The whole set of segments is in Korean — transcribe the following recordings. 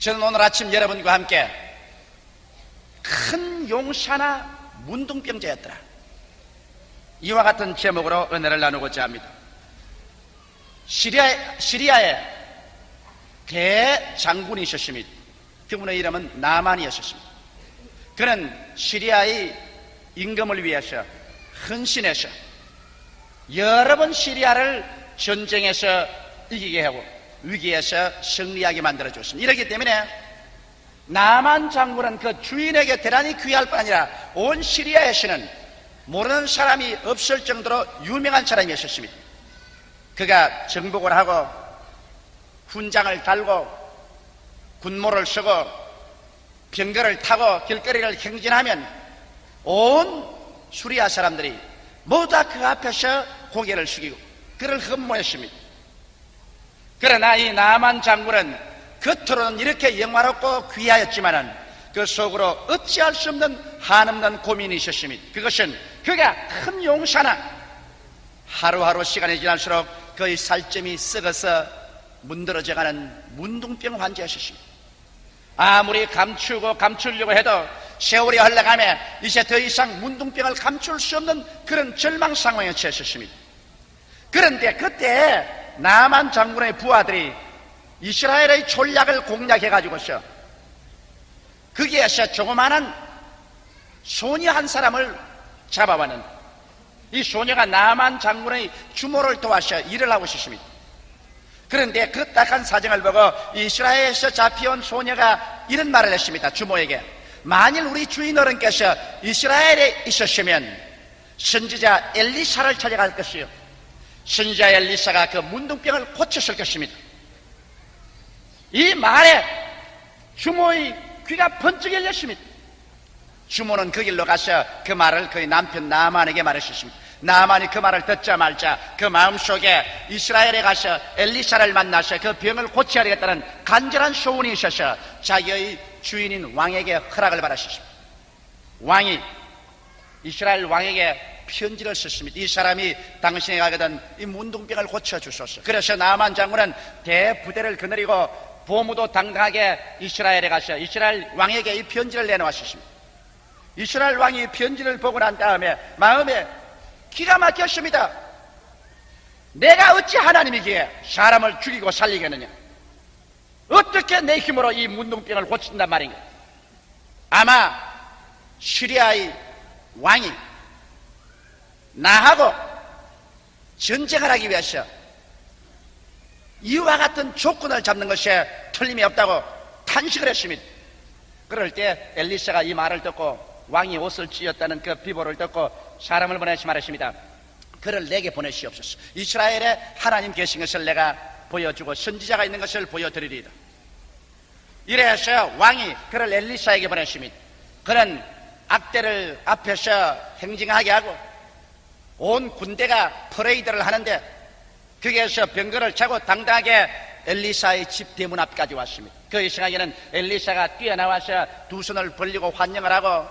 저는 오늘 아침 여러분과 함께 큰 용사나 문둥병자였더라, 이와 같은 제목으로 은혜를 나누고자 합니다. 시리아의 대장군이셨습니다. 그분의 이름은 나만이었습니다. 그는 시리아의 임금을 위해서 헌신해서 여러 번 시리아를 전쟁에서 이기게 하고 위기에서 승리하게 만들어줬습니다. 이렇기 때문에 나만 장군은 그 주인에게 대단히 귀할 뿐 아니라 온 시리아에서는 모르는 사람이 없을 정도로 유명한 사람이었습니다. 그가 정복을 하고 훈장을 달고 군모를 쓰고 병거를 타고 길거리를 행진하면 온 수리아 사람들이 모두 다 그 앞에서 고개를 숙이고 그를 흠모했습니다. 그러나 이 나만 장군은 겉으로는 이렇게 영화롭고 귀하였지만은 그 속으로 어찌할 수 없는 한없는 고민이 있었습니다. 그것은 그가 큰 용사나 하루하루 시간이 지날수록 그의 살점이 썩어서 문드러져가는 문둥병 환자였습니다. 아무리 감추고 감추려고 해도 세월이 흘러가며 이제 더 이상 문둥병을 감출 수 없는 그런 절망 상황에 처했습니다. 그런데 그때 나만 장군의 부하들이 이스라엘의 전략을 공략해가지고서 거기에서 조그마한 소녀 한 사람을 잡아왔는데 이 소녀가 나만 장군의 주모를 도와서 일을 하고 있었습니다. 그런데 그 딱한 사정을 보고 이스라엘에서 잡혀온 소녀가 이런 말을 했습니다. 주모에게, 만일 우리 주인 어른께서 이스라엘에 있었으면 선지자 엘리사를 찾아갈 것이요, 선지자 엘리사가 그 문둥병을 고쳤을 것입니다. 이 말에 주모의 귀가 번쩍 열렸습니다. 주모는 그 길로 가서 그 말을 그의 남편 나만에게 말했습니다. 나만이 그 말을 듣자마자 그 마음속에 이스라엘에 가서 엘리사를 만나서 그 병을 고쳐야 되겠다는 간절한 소원이 있어서 자기의 주인인 왕에게 허락을 받았습니다. 왕이 이스라엘 왕에게 편지를 썼습니다. 이 사람이 당신에게 가거든 이 문둥병을 고쳐주소서. 그래서 나만 장군은 대부대를 거느리고 보무도 당당하게 이스라엘에 가서 이스라엘 왕에게 이 편지를 내놓았습니다. 이스라엘 왕이 편지를 보고 난 다음에 마음에 기가 막혔습니다. 내가 어찌 하나님이기에 사람을 죽이고 살리겠느냐? 어떻게 내 힘으로 이 문둥병을 고친단 말인가? 아마 시리아의 왕이 나하고 전쟁을 하기 위해서 이와 같은 조건을 잡는 것에 틀림이 없다고 탄식을 했습니다. 그럴 때 엘리사가 이 말을 듣고 왕이 옷을 찢었다는 그 비보를 듣고 사람을 보내시 말했습니다. 그를 내게 보내시옵소서. 이스라엘에 하나님 계신 것을 내가 보여주고 선지자가 있는 것을 보여드리리이다. 이래서 왕이 그를 엘리사에게 보냈습니다. 그는 악대를 앞에서 행진하게 하고 온 군대가 퍼레이드를 하는데 거기에서 병거를 차고 당당하게 엘리사의 집 대문 앞까지 왔습니다. 그 시간에는 엘리사가 뛰어나와서 두 손을 벌리고 환영을 하고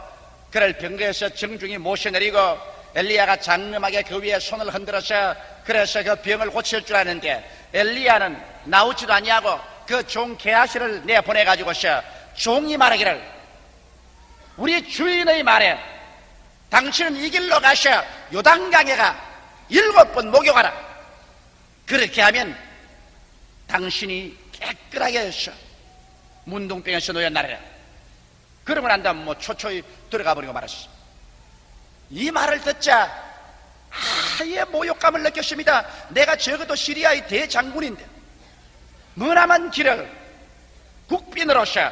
그를 병거에서 정중히 모셔내리고 엘리야가 장엄하게 그 위에 손을 흔들어서 그래서 그 병을 고칠 줄 아는데 엘리야는 나오지도 아니하고 그 종 게하시를 내보내가지고서 종이 말하기를, 우리 주인의 말에 당신은 이 길로 가서 요단강에 가 7번 목욕하라. 그렇게 하면 당신이 깨끗하게 해서 문둥병에서 놓여나리라. 그러고 난 다음 초초히 들어가 버리고 말았어. 이 말을 듣자 아예 모욕감을 느꼈습니다. 내가 적어도 시리아의 대장군인데 머나먼 길을 국빈으로서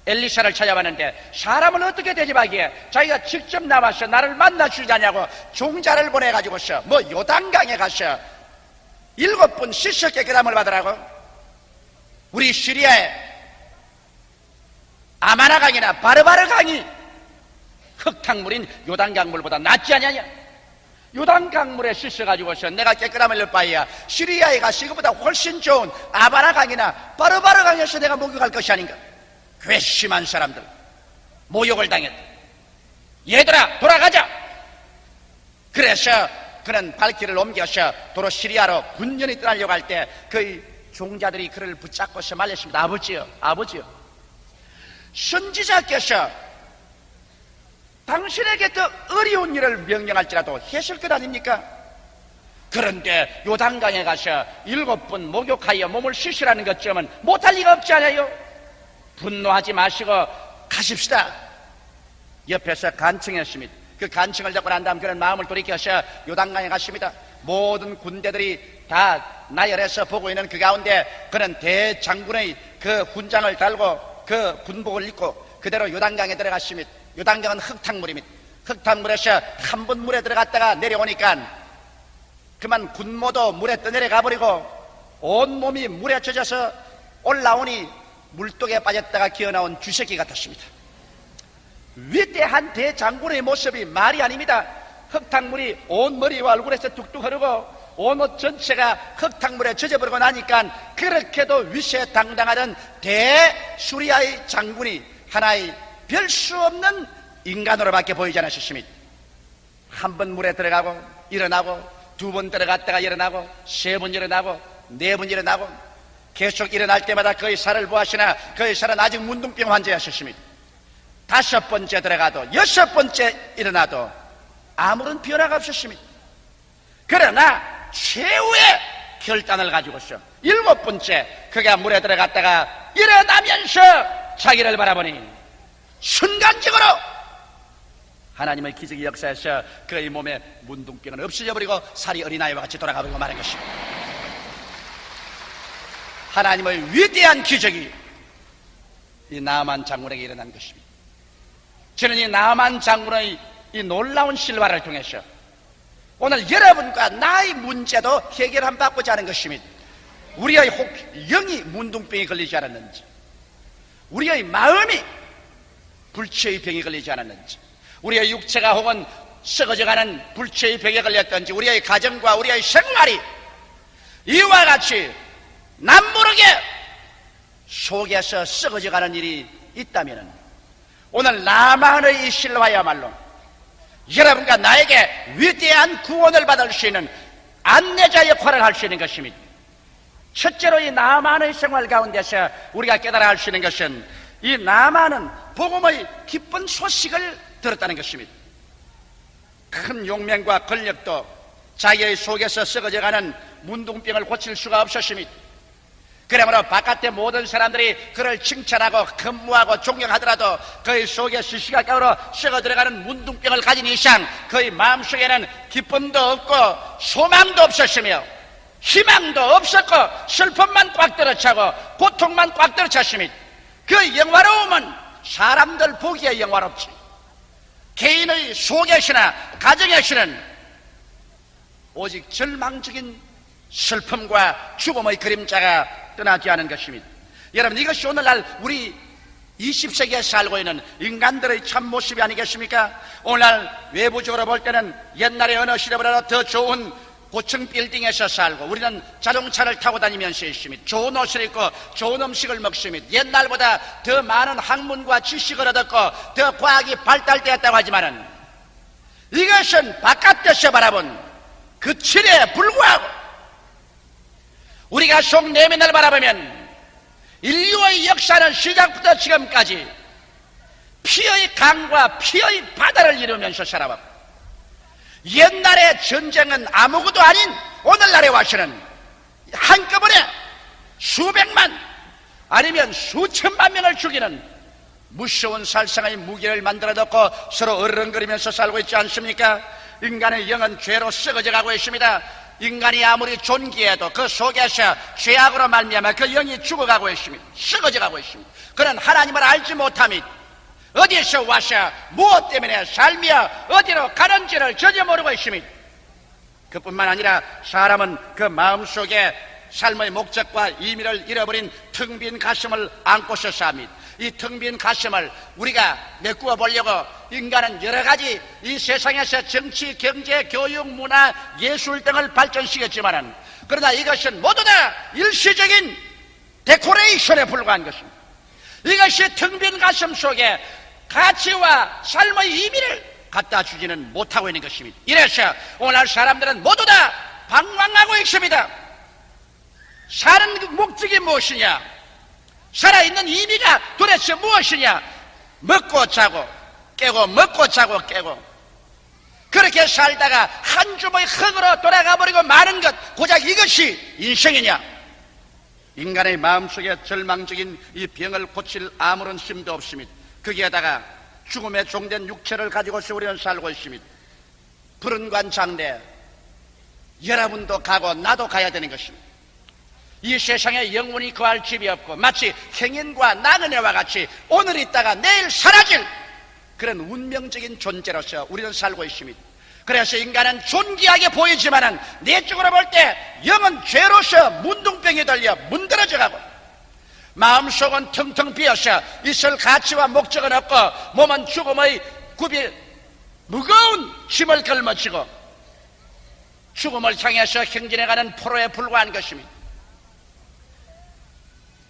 엘리사를 찾아봤는데 사람을 어떻게 대접하기에 자기가 직접 나와서 나를 만나주자냐고 종자를 보내가지고서 요단강에 가서 7번 씻어 깨끗함을 받으라고. 우리 시리아에 아마나강이나 바르바르강이 흙탕물인 요단강물보다 낫지 않냐냐? 요단강물에 씻어가지고서 내가 깨끗함을 낼 바에야 시리아에 가서 이거보다 훨씬 좋은 아바나강이나 바르바르강에서 내가 목욕할 것이 아닌가? 괘씸한 사람들, 모욕을 당했다. 얘들아 돌아가자. 그래서 그는 발길을 옮겨서 도로 시리아로 군전이 떠나려고 할 때 그의 종자들이 그를 붙잡고 말렸습니다. 아버지요, 아버지요, 선지자께서 당신에게 더 어려운 일을 명령할지라도 하실 것 아닙니까? 그런데 요단강에 가서 7번 목욕하여 몸을 씻으라는 것쯤은 못할 리가 없지 않아요? 분노하지 마시고 가십시다. 옆에서 간청했습니다. 그 간청을 잡고 난 다음 그런 마음을 돌이켜서 요단강에 갔습니다. 모든 군대들이 다 나열해서 보고 있는 그 가운데 그는 대장군의 그 훈장을 달고 그 군복을 입고 그대로 요단강에 들어갔습니다. 요단강은 흙탕물입니다. 흙탕물에서 한 번 물에 들어갔다가 내려오니까 그만 군모도 물에 떠내려가 버리고 온몸이 물에 젖어서 올라오니 물독에 빠졌다가 기어나온 쥐새끼 같았습니다. 위대한 대장군의 모습이 말이 아닙니다. 흙탕물이 온 머리와 얼굴에서 뚝뚝 흐르고 온 옷 전체가 흙탕물에 젖어버리고 나니까 그렇게도 위세당당하던 대수리아의 장군이 하나의 별 수 없는 인간으로밖에 보이지 않으셨습니다. 한 번 물에 들어가고 일어나고 2번 들어갔다가 일어나고 3번 일어나고 4번 일어나고 계속 일어날 때마다 그의 살을 보았으나 그의 살은 아직 문둥병 환자였습니다. 5번째 들어가도 6번째 일어나도 아무런 변화가 없었습니다. 그러나 최후의 결단을 가지고서 7번째 그가 물에 들어갔다가 일어나면서 자기를 바라보니 순간적으로 하나님의 기적의 역사에서 그의 몸에 문둥병은 없어져 버리고 살이 어린아이와 같이 돌아가 버리고 말한 것입니다. 하나님의 위대한 기적이 이 나아만 장군에게 일어난 것입니다. 저는 이 나아만 장군의 이 놀라운 실화를 통해서 오늘 여러분과 나의 문제도 해결함 받고자 하는 것입니다. 우리의 영이 문둥병이 걸리지 않았는지, 우리의 마음이 불치의 병이 걸리지 않았는지, 우리의 육체가 혹은 썩어져가는 불치의 병에 걸렸던지, 우리의 가정과 우리의 생활이 이와 같이 남모르게 속에서 썩어져가는 일이 있다면 오늘 나만의 이 실화야말로 여러분과 나에게 위대한 구원을 받을 수 있는 안내자 역할을 할 수 있는 것입니다. 첫째로 이 나만의 생활 가운데서 우리가 깨달아 할 수 있는 것은 이 나만은 복음의 기쁜 소식을 들었다는 것입니다. 큰 용맹과 권력도 자기의 속에서 썩어져가는 문둥병을 고칠 수가 없었습니다. 그러므로 바깥의 모든 사람들이 그를 칭찬하고 근무하고 존경하더라도 그의 속에 시시각각으로 썩어 들어가는 문둥병을 가진 이상 그의 마음속에는 기쁨도 없고 소망도 없었으며 희망도 없었고 슬픔만 꽉 들어차고 고통만 꽉 들어찼습니다. 그 영화로움은 사람들 보기에 영화롭지 개인의 속에서나 가정에서는 오직 절망적인 슬픔과 죽음의 그림자가 떠나지 않은 것입니다. 여러분, 이것이 오늘날 우리 20세기에 살고 있는 인간들의 참 모습이 아니겠습니까? 오늘날 외부적으로 볼 때는 옛날의 어느 시대보다 더 좋은 고층 빌딩에서 살고 우리는 자동차를 타고 다니면서 있습니다. 좋은 옷을 입고 좋은 음식을 먹습니다. 옛날보다 더 많은 학문과 지식을 얻었고 더 과학이 발달되었다고 하지만은 이것은 바깥에서 바라본 그 질에 불구하고 우리가 속 내면을 바라보면 인류의 역사는 시작부터 지금까지 피의 강과 피의 바다를 이루면서 살아왔고 옛날의 전쟁은 아무것도 아닌 오늘날에 와서는 한꺼번에 수백만 아니면 수천만 명을 죽이는 무서운 살상의 무기를 만들어 놓고 서로 어른거리면서 살고 있지 않습니까? 인간의 영은 죄로 썩어져 가고 있습니다. 인간이 아무리 존귀해도 그 속에서 죄악으로 말미암아 그 영이 죽어가고 있습니다. 썩어져 가고 있습니다. 그는 하나님을 알지 못함이 어디서 와서 무엇 때문에 살며 어디로 가는지를 전혀 모르고 있습니다. 그뿐만 아니라 사람은 그 마음속에 삶의 목적과 의미를 잃어버린 텅 빈 가슴을 안고서 삽니다. 이 텅 빈 가슴을 우리가 메꾸어 보려고 인간은 여러 가지 이 세상에서 정치, 경제, 교육, 문화, 예술 등을 발전시켰지만은 그러나 이것은 모두 다 일시적인 데코레이션에 불과한 것입니다. 이것이 텅 빈 가슴 속에 가치와 삶의 의미를 갖다 주지는 못하고 있는 것입니다. 이래서 오늘 사람들은 모두 다 방황하고 있습니다. 사는 그 목적이 무엇이냐? 살아있는 의미가 도대체 무엇이냐? 먹고 자고 깨고 먹고 자고 깨고 그렇게 살다가 한 주먹의 흙으로 돌아가 버리고 마는 것, 고작 이것이 인생이냐? 인간의 마음속에 절망적인 이 병을 고칠 아무런 힘도 없습니다. 거기에다가 죽음에 종된 육체를 가지고서 우리는 살고 있습니다. 불운관 장대, 여러분도 가고 나도 가야 되는 것입니다. 이 세상에 영원히 거할 집이 없고 마치 행인과 나그네와 같이 오늘 있다가 내일 사라질 그런 운명적인 존재로서 우리는 살고 있습니다. 그래서 인간은 존귀하게 보이지만은 내적으로 볼 때 영은 죄로서 문둥병이 들려 문드러져 가고 마음속은 텅텅 비어서 있을 가치와 목적은 없고 몸은 죽음의 굽이 무거운 짐을 걸머쥐고 죽음을 향해서 행진해가는 포로에 불과한 것입니다.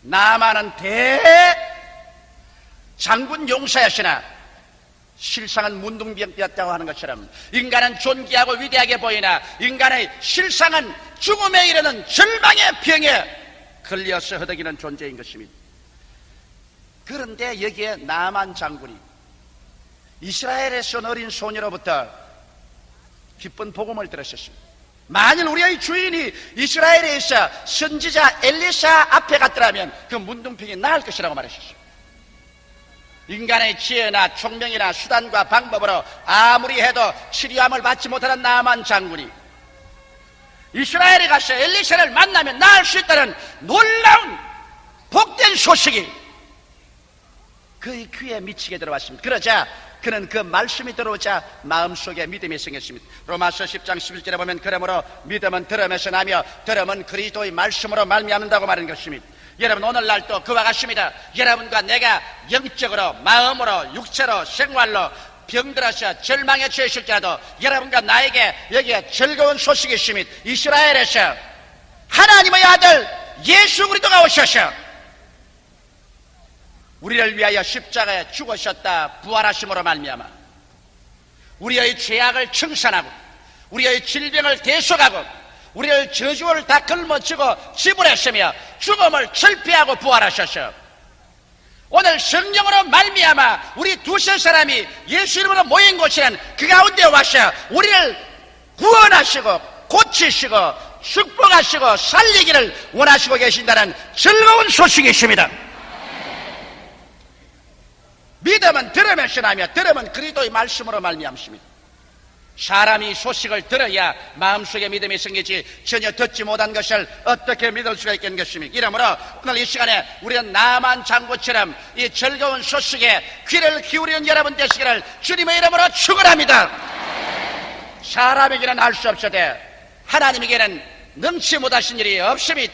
나만은 대장군 용사였으나 실상은 문둥병이었다고 하는 것처럼 인간은 존귀하고 위대하게 보이나 인간의 실상은 죽음에 이르는 절망의 병에 걸려서 허덕이는 존재인 것입니다. 그런데 여기에 나만 장군이 이스라엘에서 어린 소녀로부터 기쁜 복음을 들었습니다. 만일 우리의 주인이 이스라엘에 있어 선지자 엘리사 앞에 갔더라면 그 문둥병이 나을 것이라고 말하셨습니다. 인간의 지혜나 총명이나 수단과 방법으로 아무리 해도 치료함을 받지 못하는 나만 장군이 이스라엘에 가서 엘리사를 만나면 나을 수 있다는 놀라운 복된 소식이 그의 귀에 미치게 들어왔습니다. 그러자 그는 그 말씀이 들어오자 마음속에 믿음이 생겼습니다. 로마서 10장 11절에 보면 그러므로 믿음은 들음에서 나며 들음은 그리스도의 말씀으로 말미암는다고 말하는 것입니다. 여러분 오늘날도 그와 같습니다. 여러분과 내가 영적으로 마음으로 육체로 생활로 병들어서 절망에 처했을지라도 여러분과 나에게 여기에 즐거운 소식이 있습니다. 이스라엘에서 하나님의 아들 예수 그리스도가 오셔서 우리를 위하여 십자가에 죽으셨다 부활하심으로 말미암아 우리의 죄악을 청산하고 우리의 질병을 대속하고 우리의 저주를 다 걸머쥐고 지불했으며 죽음을 철폐하고 부활하셔서 오늘 성령으로 말미암아 우리 두세 사람이 예수 이름으로 모인 곳에는 그 가운데 와서 우리를 구원하시고 고치시고 축복하시고 살리기를 원하시고 계신다는 즐거운 소식이 있습니다. 믿음은 들으면서 나며 들으면 그리스도의 말씀으로 말미암습니다. 사람이 소식을 들어야 마음속에 믿음이 생기지 전혀 듣지 못한 것을 어떻게 믿을 수가 있겠는 것입니까? 이러므로 오늘 이 시간에 우리는 나만 장군처럼 이 즐거운 소식에 귀를 기울이는 여러분 되시기를 주님의 이름으로 축원합니다. 사람에게는 알 수 없으되 하나님에게는 능치 못하신 일이 없습니다.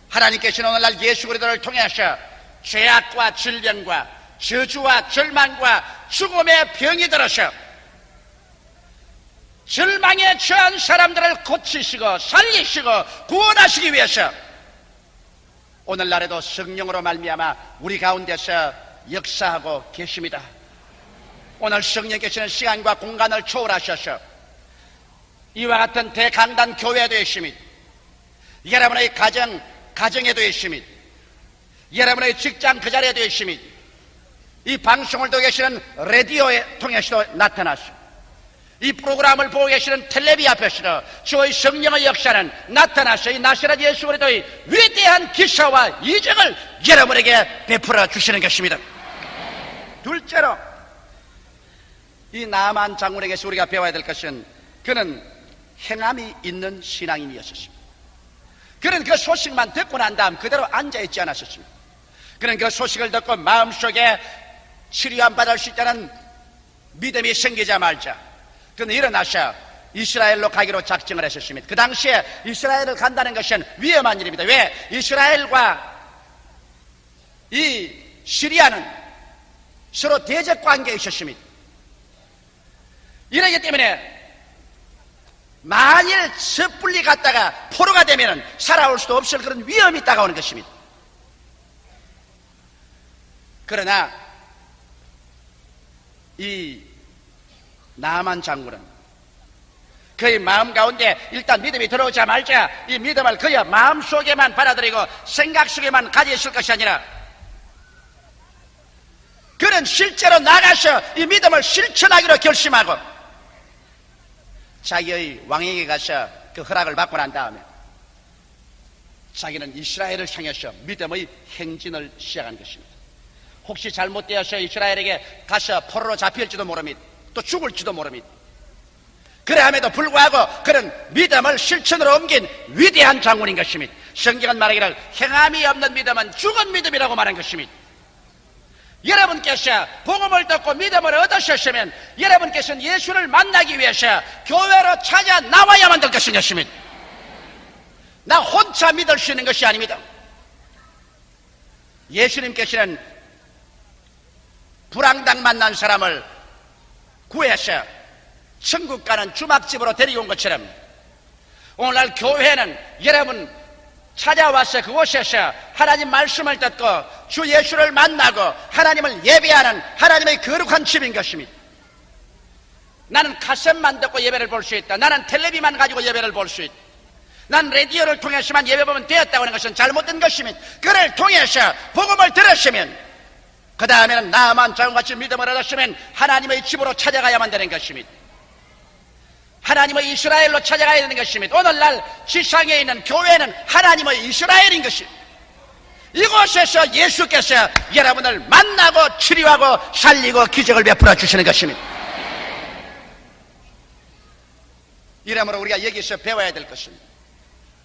하나님께서는 오늘날 예수 그리스도를 통해서 죄악과 질병과 저주와 절망과 죽음의 병이 들어서 절망에 처한 사람들을 고치시고 살리시고 구원하시기 위해서 오늘날에도 성령으로 말미암아 우리 가운데서 역사하고 계십니다. 오늘 성령께서는 시간과 공간을 초월하셔서 이와 같은 대강단 교회에도 있습니다. 여러분의 가정에도 있습니다. 여러분의 직장 그 자리에도 있습니다. 이 방송을 듣고 계시는 라디오에 통해서도 나타났습니다. 이 프로그램을 보고 계시는 텔레비 앞에서도 주의 성령의 역사는 나타나서 이 나사렛 예수 그리스도의 위대한 기사와 이적을 여러분에게 베풀어 주시는 것입니다. 둘째로 이 나만 장군에게서 우리가 배워야 될 것은 그는 행함이 있는 신앙인이었습니다. 그는 그 소식만 듣고 난 다음 그대로 앉아있지 않았습니다. 그는 그 소식을 듣고 마음속에 치료함 받을 수 있다는 믿음이 생기자마자 그는 일어나서 이스라엘로 가기로 작정을 했었습니다. 그 당시에 이스라엘을 간다는 것은 위험한 일입니다. 왜? 이스라엘과 이 시리아는 서로 대적 관계에 있었습니다. 이러기 때문에 만일 섣불리 갔다가 포로가 되면 살아올 수도 없을 그런 위험이 다가오는 것입니다. 그러나 이 나만 장군은 그의 마음 가운데 일단 믿음이 들어오자마자 이 믿음을 그의 마음속에만 받아들이고 생각 속에만 가지고 있을 것이 아니라 그는 실제로 나가서 이 믿음을 실천하기로 결심하고 자기의 왕에게 가서 그 허락을 받고 난 다음에 자기는 이스라엘을 향해서 믿음의 행진을 시작한 것입니다. 혹시 잘못되어서 이스라엘에게 가서 포로로 잡힐지도 모릅니다. 또 죽을지도 모릅니다. 그래함에도 불구하고 그는 믿음을 실천으로 옮긴 위대한 장군인 것입니다. 성경은 말하기를 행함이 없는 믿음은 죽은 믿음이라고 말한 것입니다. 여러분께서 복음을 듣고 믿음을 얻으셨으면 여러분께서는 예수를 만나기 위해서 교회로 찾아 나와야만 될 것입니다. 나 혼자 믿을 수 있는 것이 아닙니다. 예수님께서는 불황당 만난 사람을 구해서 천국 가는 주막집으로 데리고 온 것처럼 오늘날 교회는 여러분 찾아와서 그곳에서 하나님 말씀을 듣고 주 예수를 만나고 하나님을 예배하는 하나님의 거룩한 집인 것입니다. 나는 카set만 듣고 예배를 볼 수 있다. 나는 텔레비만 가지고 예배를 볼 수 있다. 난 라디오를 통해서만 예배 보면 되었다고 하는 것은 잘못된 것입니다. 그를 통해서 복음을 들으시면 그 다음에는 나만 자금같이 믿음을 얻었으면 하나님의 집으로 찾아가야만 되는 것입니다. 하나님의 이스라엘로 찾아가야 되는 것입니다. 오늘날 지상에 있는 교회는 하나님의 이스라엘인 것입니다. 이곳에서 예수께서 여러분을 만나고 치료하고 살리고 기적을 베풀어 주시는 것입니다. 이러므로 우리가 여기서 배워야 될 것입니다.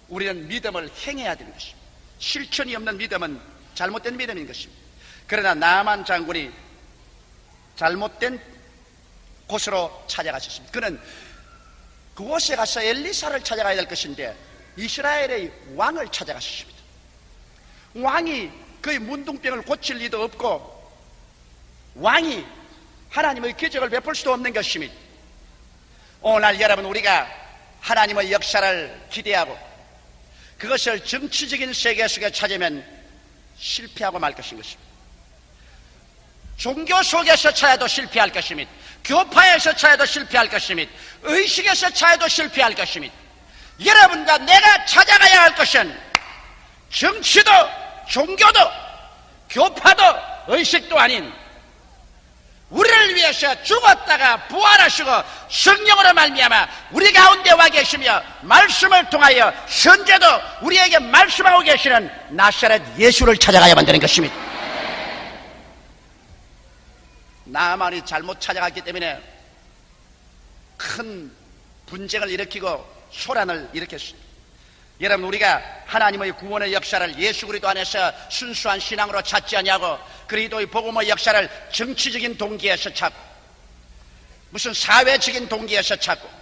우리는 믿음을 행해야 되는 것입니다. 실천이 없는 믿음은 잘못된 믿음인 것입니다. 그러나 나만 장군이 잘못된 곳으로 찾아가셨습니다. 그는 그곳에 가서 엘리사를 찾아가야 될 것인데 이스라엘의 왕을 찾아가셨습니다. 왕이 그의 문둥병을 고칠 리도 없고 왕이 하나님의 기적을 베풀 수도 없는 것입니다. 오늘 여러분 우리가 하나님의 역사를 기대하고 그것을 정치적인 세계 속에 찾으면 실패하고 말 것인 것입니다. 종교 속에서 찾아도 실패할 것입니다. 교파에서 찾아도 실패할 것입니다. 의식에서 찾아도 실패할 것입니다. 여러분과 내가 찾아가야 할 것은 정치도 종교도 교파도 의식도 아닌 우리를 위해서 죽었다가 부활하시고 성령으로 말미암아 우리 가운데 와 계시며 말씀을 통하여 선제도 우리에게 말씀하고 계시는 나사렛 예수를 찾아가야만 되는 것입니다. 나만이 잘못 찾아갔기 때문에 큰 분쟁을 일으키고 소란을 일으켰습니다. 여러분 우리가 하나님의 구원의 역사를 예수 그리스도 안에서 순수한 신앙으로 찾지 아니하고 그리스도의 복음의 역사를 정치적인 동기에서 찾고 무슨 사회적인 동기에서 찾고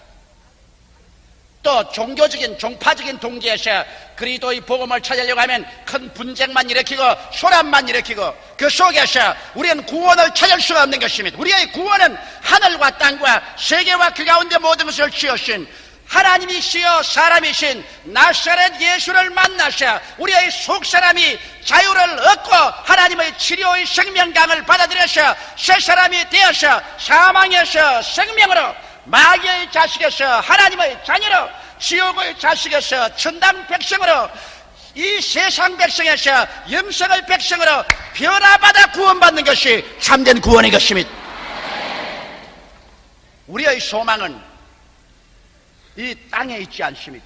또 종교적인 종파적인 동기에서 그리스도의 복음을 찾으려고 하면 큰 분쟁만 일으키고 소란만 일으키고 그 속에서 우리는 구원을 찾을 수가 없는 것입니다. 우리의 구원은 하늘과 땅과 세계와 그 가운데 모든 것을 지으신 하나님이시여 사람이신 나사렛 예수를 만나셔 우리의 속사람이 자유를 얻고 하나님의 치료의 생명강을 받아들여서 새 사람이 되어서 사망에서 생명으로 마귀의 자식에서 하나님의 자녀로 지옥의 자식에서 천당 백성으로 이 세상 백성에서 영생의 백성으로 변화받아 구원받는 것이 참된 구원의 것입니다. 우리의 소망은 이 땅에 있지 않습니다.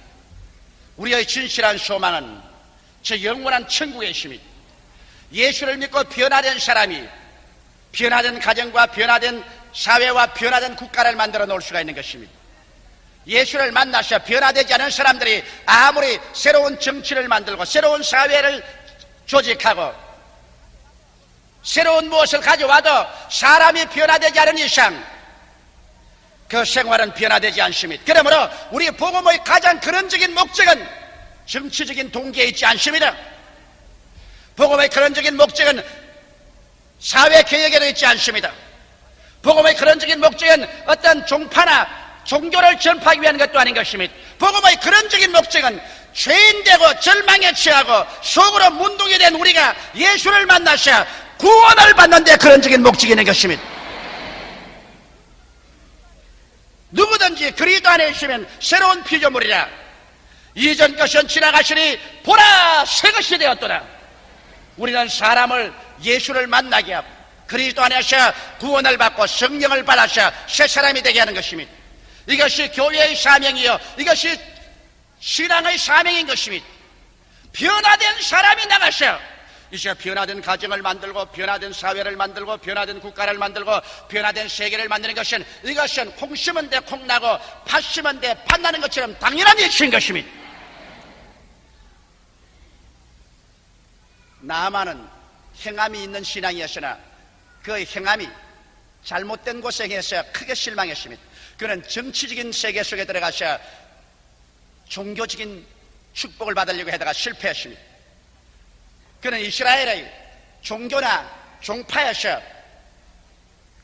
우리의 진실한 소망은 저 영원한 천국에 있습니다. 예수를 믿고 변화된 사람이 변화된 가정과 변화된 사회와 변화된 국가를 만들어 놓을 수가 있는 것입니다. 예수를 만나서 변화되지 않은 사람들이 아무리 새로운 정치를 만들고 새로운 사회를 조직하고 새로운 무엇을 가져와도 사람이 변화되지 않은 이상 그 생활은 변화되지 않습니다. 그러므로 우리 복음의 가장 근원적인 목적은 정치적인 동기에 있지 않습니다. 복음의 근원적인 목적은 사회개혁에도 있지 않습니다. 복음의 근원적인 목적은 어떤 종파나 종교를 전파하기 위한 것도 아닌 것입니다. 복음의 근원적인 목적은 죄인되고 절망에 취하고 속으로 문둥이 된 우리가 예수를 만나서 구원을 받는 데 근원적인 목적이 있는 것입니다. 누구든지 누구든지 그리스도 안에 있으면 새로운 피조물이라. 이전 것은 지나가시니 보라 새 것이 되었도다. 우리는 사람을 예수를 만나게 하고 그리스도 안에서 구원을 받고 성령을 받아서 새 사람이 되게 하는 것입니다. 이것이 교회의 사명이요, 이것이 신앙의 사명인 것입니다. 변화된 사람이 나가서 이제 변화된 가정을 만들고 변화된 사회를 만들고 변화된 국가를 만들고 변화된 세계를 만드는 것은, 이것은 콩 심은 데 콩 나고 팥 심은 데 팥 나는 것처럼 당연한 일인 것입니다. 나아만은 행함이 있는 신앙이었으나 그 행함이 잘못된 곳에 행해서 크게 실망했습니다. 그는 정치적인 세계 속에 들어가서 종교적인 축복을 받으려고 하다가 실패했습니다. 그는 이스라엘의 종교나 종파에서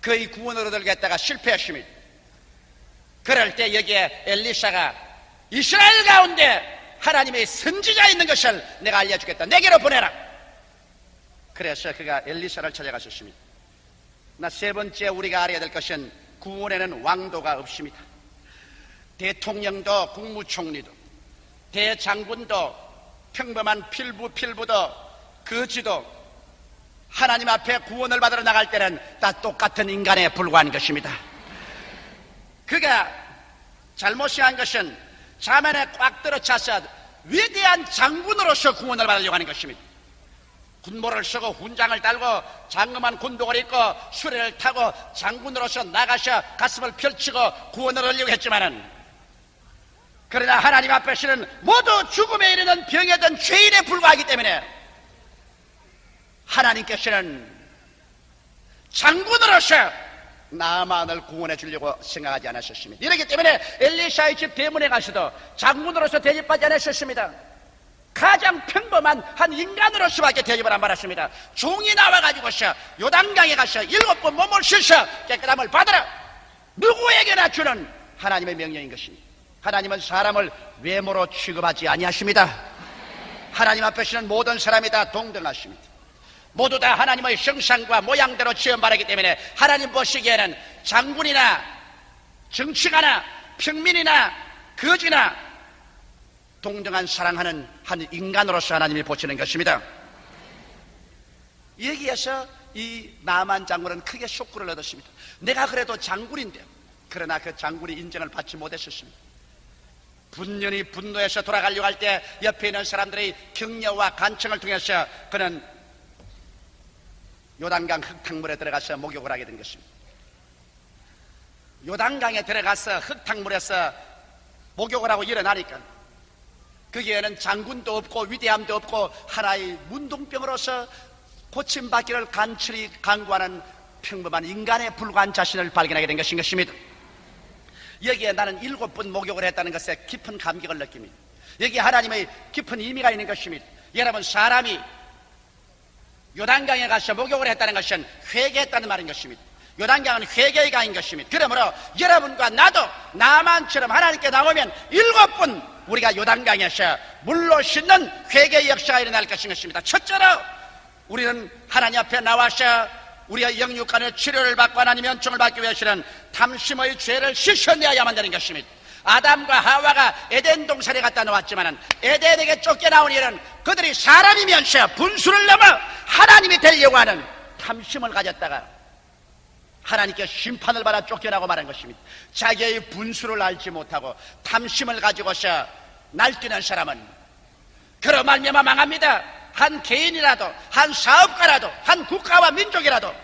그의 구원을 얻으려고 실패했습니다. 그럴 때 여기에 엘리사가 이스라엘 가운데 하나님의 선지자 있는 것을 내가 알려주겠다, 내게로 보내라. 그래서 그가 엘리사를 찾아갔었습니다. 세 번째 우리가 알아야 될 것은 구원에는 왕도가 없습니다. 대통령도 국무총리도 대장군도 평범한 필부도 거지도 하나님 앞에 구원을 받으러 나갈 때는 다 똑같은 인간에 불과한 것입니다. 그가 잘못이 한 것은 자만에 꽉 들어차서 위대한 장군으로서 구원을 받으려고 하는 것입니다. 군모를 쓰고 훈장을 달고 장엄한 군복을 입고 수레를 타고 장군으로서 나가서 가슴을 펼치고 구원을 얻으려고 했지만은, 그러나 하나님 앞에서는 모두 죽음에 이르는 병에든 죄인에 불과하기 때문에 하나님께서는 장군으로서 나아만을 구원해 주려고 생각하지 않으셨습니다. 이렇기 때문에 엘리사의 집 대문에 가서도 장군으로서 대접하지 않으셨습니다. 가장 평범한 한 인간으로서밖에 대접을 안 받았습니다. 종이 나와가지고서 요단강에 가서 7번 몸을 씻어 깨끗함을 받으라. 누구에게나 주는 하나님의 명령인 것입니다. 하나님은 사람을 외모로 취급하지 아니하십니다. 하나님 앞에서는 모든 사람이 다 동등하십니다. 모두 다 하나님의 형상과 모양대로 지음받았기 때문에 하나님 보시기에는 장군이나 정치가나 평민이나 거지나 동등한 사랑하는 한 인간으로서 하나님이 보시는 것입니다. 여기에서 이 나아만 장군은 크게 쇼크를 얻었습니다. 내가 그래도 장군인데, 그러나 그 장군이 인정을 받지 못했었습니다. 분연히 분노해서 돌아가려고 할 때 옆에 있는 사람들의 격려와 간청을 통해서 그는 요단강 흙탕물에 들어가서 목욕을 하게 된 것입니다. 요단강에 들어가서 흙탕물에서 목욕을 하고 일어나니까 거기에는 장군도 없고 위대함도 없고 하나의 문둥병으로서 고침받기를 간절히 간구하는 평범한 인간에 불과한 자신을 발견하게 된 것입니다. 여기에 나는 7번 목욕을 했다는 것에 깊은 감격을 느낍니다. 여기에 하나님의 깊은 의미가 있는 것입니다. 여러분, 사람이 요단강에 가서 목욕을 했다는 것은 회개했다는 말인 것입니다. 요단강은 회개의 강인 것입니다. 그러므로 여러분과 나도 나만처럼 하나님께 나오면 7번 우리가 요단강에서 물로 씻는 회개의 역사가 일어날 것입니다. 첫째로 우리는 하나님 앞에 나와서 우리의 영육간의 치료를 받고 하나님의 은총을 받기 위해서는 탐심의 죄를 씻어내야만 되는 것입니다. 아담과 하와가 에덴 동산에 갔다 나왔지만 에덴에게 쫓겨나온 일은 그들이 사람이면서 분수를 넘어 하나님이 되려고 하는 탐심을 가졌다가 하나님께 심판을 받아 쫓겨나고 말한 것입니다. 자기의 분수를 알지 못하고 탐심을 가지고서 날뛰는 사람은 그로 말미암아 망합니다. 한 개인이라도, 한 사업가라도, 한 국가와 민족이라도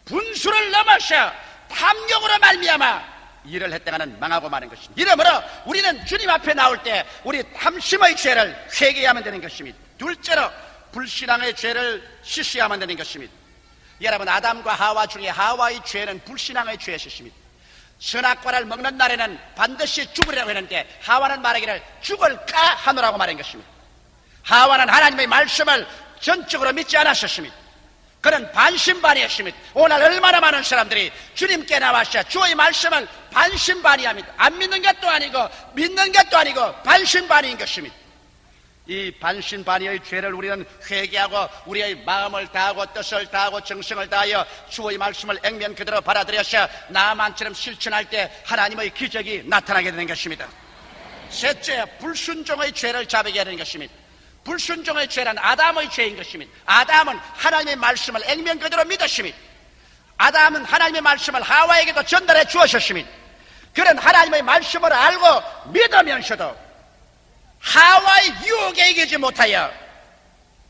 분수를 넘어서 탐욕으로 말미암아 일을 했다가는 망하고 마는 것입니다. 이러므로 우리는 주님 앞에 나올 때 우리 탐심의 죄를 회개해야만 되는 것입니다. 둘째로 불신앙의 죄를 씻어야만 되는 것입니다. 여러분, 아담과 하와 중에 하와의 죄는 불신앙의 죄였습니다. 선악과를 먹는 날에는 반드시 죽으리라고 했는데 하와는 말하기를 죽을까 하노라고 말한 것입니다. 하와는 하나님의 말씀을 전적으로 믿지 않았었습니다. 그는 반신반의했습니다. 오늘 얼마나 많은 사람들이 주님께 나와서 주의 말씀을 반신반의합니다. 안 믿는 것도 아니고 믿는 것도 아니고 반신반의인 것입니다. 이 반신반의의 죄를 우리는 회개하고 우리의 마음을 다하고 뜻을 다하고 정성을 다하여 주의 말씀을 액면 그대로 받아들여서 나만처럼 실천할 때 하나님의 기적이 나타나게 되는 것입니다. 셋째, 불순종의 죄를 자백해야 되는 것입니다. 불순종의 죄란 아담의 죄인 것입니다. 아담은 하나님의 말씀을 액면 그대로 믿었습니다. 아담은 하나님의 말씀을 하와에게도 전달해 주었습니다. 그런 하나님의 말씀을 알고 믿으면서도 하와의 유혹에 이기지 못하여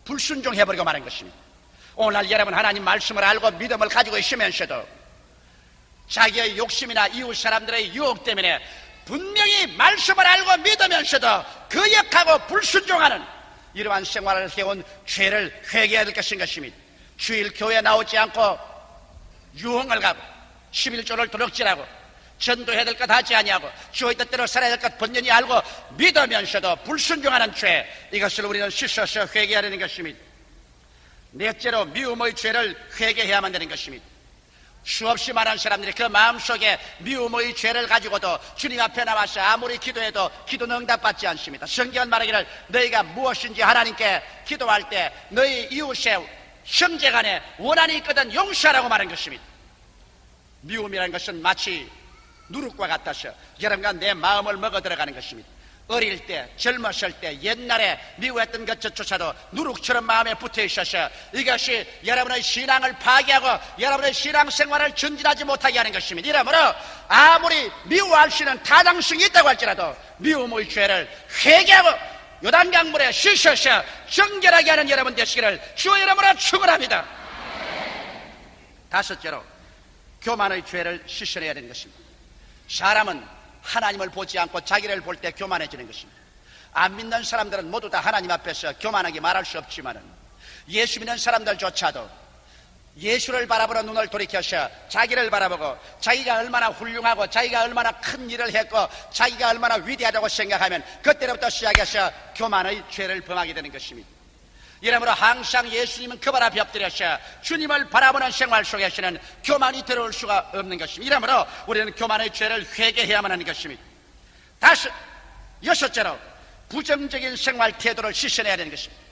불순종해버리고 말한 것입니다. 오늘날 여러분 하나님 말씀을 알고 믿음을 가지고 있으면서도 자기의 욕심이나 이웃 사람들의 유혹 때문에 분명히 말씀을 알고 믿으면서도 거역하고 불순종하는 이러한 생활을 해온 죄를 회개해야 될 것인 것입니다. 주일 교회 나오지 않고 유흥을 가고 11조를 도둑질하고 전도해야 될 것 하지 아니하고 주의 뜻대로 살아야 될 것 번연히 알고 믿으면서도 불순종하는 죄, 이것을 우리는 씻어서 회개해야 되는 것입니다. 넷째로 미움의 죄를 회개해야만 되는 것입니다. 수없이 많은 사람들이 그 마음속에 미움의 죄를 가지고도 주님 앞에 나와서 아무리 기도해도 기도는 응답받지 않습니다. 성경은 말하기를 너희가 무엇인지 하나님께 기도할 때 너희 이웃의 형제간에 원한이 있거든 용서하라고 말한 것입니다. 미움이라는 것은 마치 누룩과 같아서 여러분과 내 마음을 먹어 들어가는 것입니다. 어릴 때, 젊었을 때, 옛날에 미워했던 것조차도 누룩처럼 마음에 붙어 있어서 이것이 여러분의 신앙을 파괴하고 여러분의 신앙생활을 전진하지 못하게 하는 것입니다. 이러므로 아무리 미워할 수 있는 타당성이 있다고 할지라도 미움의 죄를 회개하고 요단강물에 씻어서 정결하게 하는 여러분 되시기를 주의 이름으로 축원합니다. 다섯째로 교만의 죄를 씻어내야 되는 것입니다. 사람은 하나님을 보지 않고 자기를 볼 때 교만해지는 것입니다. 안 믿는 사람들은 모두 다 하나님 앞에서 교만하게 말할 수 없지만 예수 믿는 사람들조차도 예수를 바라보는 눈을 돌이켜서 자기를 바라보고 자기가 얼마나 훌륭하고 자기가 얼마나 큰 일을 했고 자기가 얼마나 위대하다고 생각하면 그때부터 시작해서 교만의 죄를 범하게 되는 것입니다. 이러므로 항상 예수님은 그 발 앞에 엎드려서 주님을 바라보는 생활 속에서는 교만이 들어올 수가 없는 것입니다. 이러므로 우리는 교만의 죄를 회개해야만 하는 것입니다. 여섯째로 부정적인 생활 태도를 씻어내야 되는 것입니다.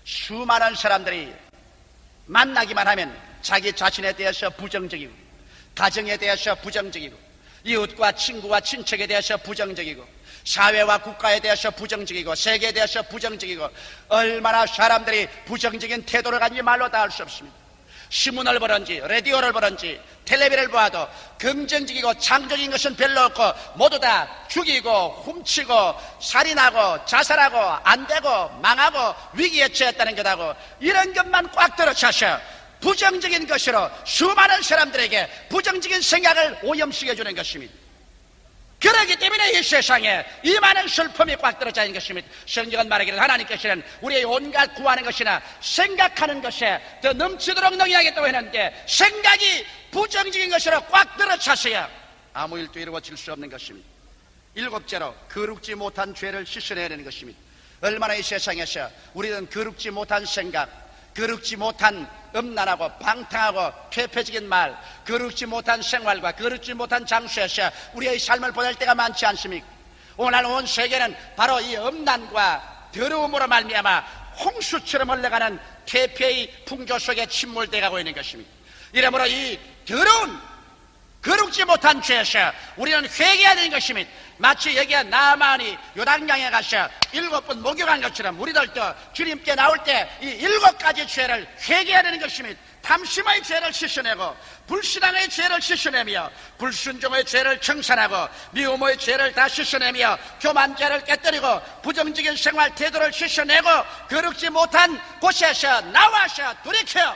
수많은 사람들이 만나기만 하면 자기 자신에 대해서 부정적이고 가정에 대해서 부정적이고 이웃과 친구와 친척에 대해서 부정적이고 사회와 국가에 대해서 부정적이고 세계에 대해서 부정적이고 얼마나 사람들이 부정적인 태도를 가진지 말로 다 할 수 없습니다. 신문을 보든지 라디오를 보든지 텔레비를 보아도 긍정적이고 창조적인 것은 별로 없고 모두 다 죽이고 훔치고 살인하고 자살하고 안되고 망하고 위기에 처했다는 것하고 이런 것만 꽉 들어차서 부정적인 것으로 수많은 사람들에게 부정적인 생각을 오염시켜주는 것입니다. 그렇기 때문에 이 세상에 이 많은 슬픔이 꽉 들어차 있는 것입니다. 성경은 말하기를 하나님께서는 우리의 온갖 구하는 것이나 생각하는 것에 더 넘치도록 능히하겠다고 했는데 생각이 부정적인 것으로 꽉 들어차서야 아무 일도 이루어질 수 없는 것입니다. 일곱째로 거룩지 못한 죄를 씻어내야 되는 것입니다. 얼마나 이 세상에서 우리는 거룩지 못한 생각, 거룩지 못한 음란하고 방탕하고 퇴폐적인 말, 거룩지 못한 생활과 거룩지 못한 장소에서 우리의 삶을 보낼 때가 많지 않습니까? 오늘 온 세계는 바로 이 음란과 더러움으로 말미암아 홍수처럼 흘러가는 퇴폐의 풍조 속에 침몰되어 가고 있는 것입니다. 이러므로 이 더러운 거룩지 못한 죄에서 우리는 회개해야 되는 것입니다. 마치 여기에 나만이 요단강에 가서 7번 목욕한 것처럼 우리들도 주님께 나올 때 이 7가지 죄를 회개해야 되는 것입니다. 탐심의 죄를 씻어내고 불신앙의 죄를 씻어내며 불순종의 죄를 청산하고 미움의 죄를 다 씻어내며 교만죄를 깨뜨리고 부정적인 생활 태도를 씻어내고 거룩지 못한 곳에서 나와서 돌이켜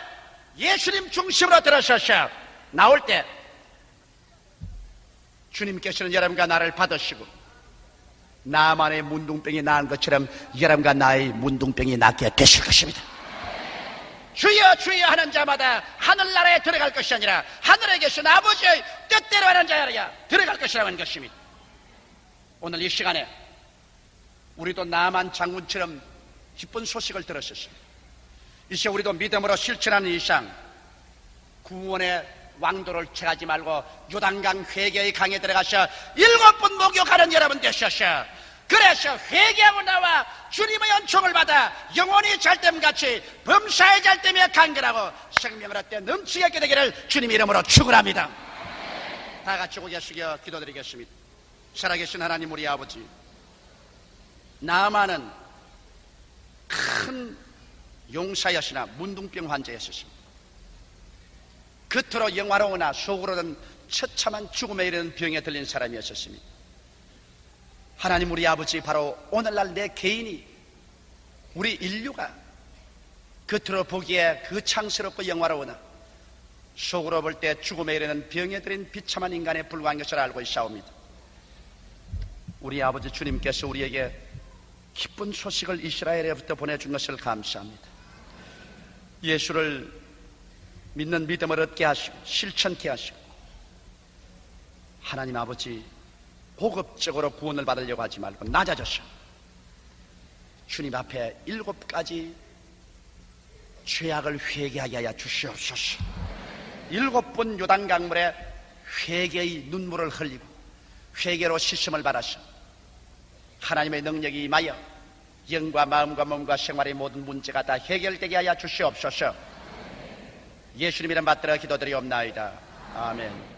예수님 중심으로 들어서서 나올 때 주님께서는 여러분과 나를 받으시고 나만의 문둥병이 나은 것처럼 여러분과 나의 문둥병이 낫게 되실 것입니다. 주여 주여 하는 자마다 하늘나라에 들어갈 것이 아니라 하늘에 계신 아버지의 뜻대로 하는 자야 들어갈 것이라고 하는 것입니다. 오늘 이 시간에 우리도 나만 장군처럼 기쁜 소식을 들었습니다. 이제 우리도 믿음으로 실천하는 이상 구원의 왕도를 채하지 말고 요단강 회개의 강에 들어가서 7번 목욕하는 여러분 되셔서 그래서 회개하고 나와 주님의 은총을 받아 영원히 잘됨같이 범사에 잘됨에 간결하고 생명을 얻되 넘치게 있게 되기를 주님 이름으로 축원합니다. 다 같이 고개 숙여 기도드리겠습니다. 살아계신 하나님 우리 아버지, 나아만은 큰 용사였으나 문둥병 환자였습니다. 겉으로 영화로우나 속으로는 처참한 죽음에 이르는 병에 들린 사람이었습니다. 하나님 우리 아버지, 바로 오늘날 내 개인이, 우리 인류가 겉으로 보기에 거창스럽고 영화로우나 속으로 볼 때 죽음에 이르는 병에 들인 비참한 인간에 불과한 것을 알고 있사옵니다. 우리 아버지 주님께서 우리에게 기쁜 소식을 이스라엘에부터 보내준 것을 감사합니다. 예수를 믿는 믿음을 얻게 하시고 실천케 하시고, 하나님 아버지 고급적으로 구원을 받으려고 하지 말고 낮아져서 주님 앞에 7가지 죄악을 회개하게 하여 주시옵소서. 7번 요단강물에 회개의 눈물을 흘리고 회개로 씻음을 받아서 하나님의 능력이 임하여 영과 마음과 몸과 생활의 모든 문제가 다 해결되게 하여 주시옵소서. 예수님 이름 받들어 기도드리옵나이다. 아멘.